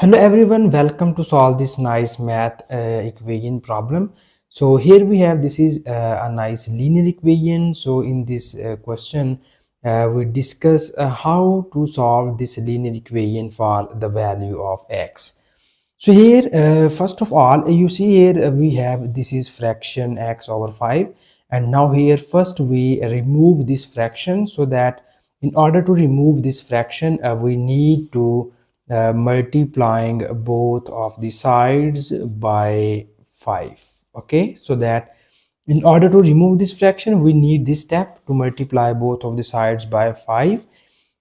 Hello everyone, welcome to solve this nice math equation problem. So here we have, this is a nice linear equation. So in this question we discuss how to solve this linear equation for the value of x. So here first of all, you see here we have, this is fraction x over 5, and now here first we remove this fraction, so that in order to remove this fraction we need to multiplying both of the sides by 5. Okay, so that in order to remove this fraction we need this step to multiply both of the sides by 5.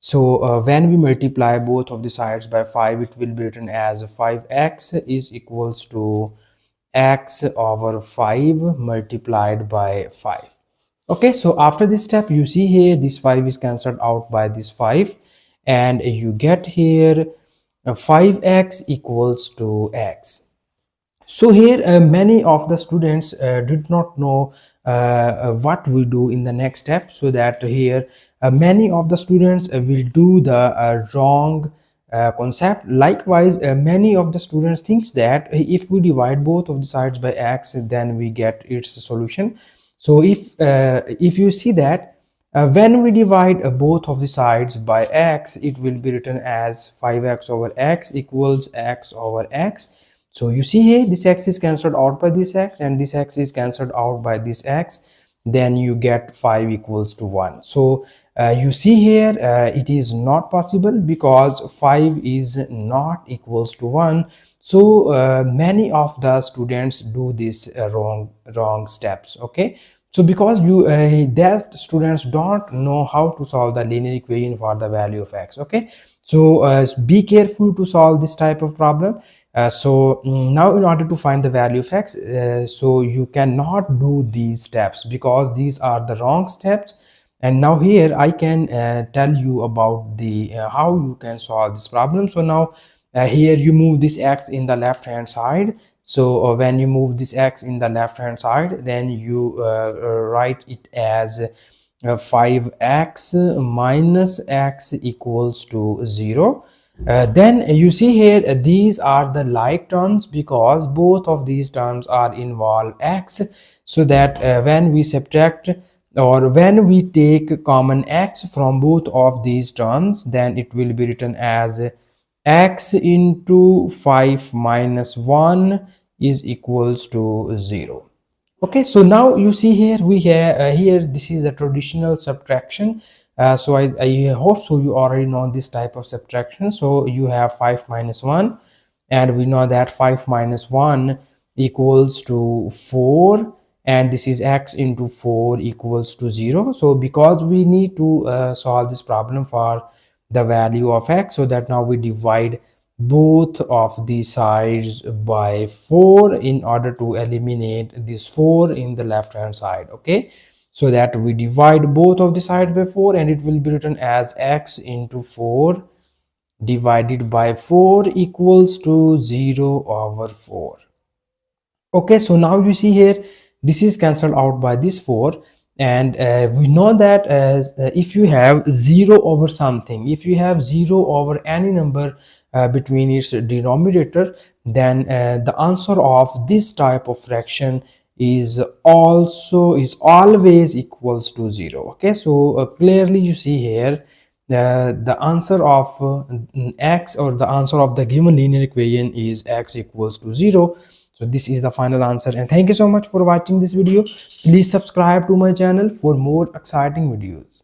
So when we multiply both of the sides by 5, it will be written as 5x is equals to x over 5 multiplied by 5. Okay, so after this step, you see here this 5 is cancelled out by this 5, and you get here 5x equals to x. So here many of the students did not know what we do in the next step, so that here many of the students will do the wrong concept. Likewise, many of the students thinks that if we divide both of the sides by x, then we get its solution. So if you see that when we divide both of the sides by x, it will be written as 5x over x equals x over x. So you see here this x is cancelled out by this x, and this x is cancelled out by this x, then you get 5 equals to 1. So you see here it is not possible because 5 is not equals to 1. So many of the students do this wrong steps. Okay, so because you that students don't know how to solve the linear equation for the value of x. Okay, so be careful to solve this type of problem. Now in order to find the value of x, so you cannot do these steps because these are the wrong steps. And now here I can tell you about the how you can solve this problem. So now here you move this x in the left hand side. So when you move this x in the left hand side, then you write it as 5x minus x equals to 0. Then you see here these are the like terms because both of these terms are involve x, so that when we subtract or when we take common x from both of these terms, then it will be written as x into 5 minus 1 is equals to 0. Okay, so now you see here we have here this is a traditional subtraction. So I hope so you already know this type of subtraction. So you have 5 minus 1, and we know that 5 minus 1 equals to 4, and this is x into 4 equals to 0. So because we need to solve this problem for the value of x, so that now we divide both of the sides by 4 in order to eliminate this 4 in the left hand side. Okay, so that we divide both of the sides by 4, and it will be written as x into 4 divided by 4 equals to 0 over 4. Okay, so now you see here this is cancelled out by this 4, and we know that as if you have 0 over something, if you have 0 over any number between its denominator, then the answer of this type of fraction is always equals to 0. Okay, so clearly you see here the answer of x, or the answer of the given linear equation, is x equals to 0. So this is the final answer, and thank you so much for watching this video. Please subscribe to my channel for more exciting videos.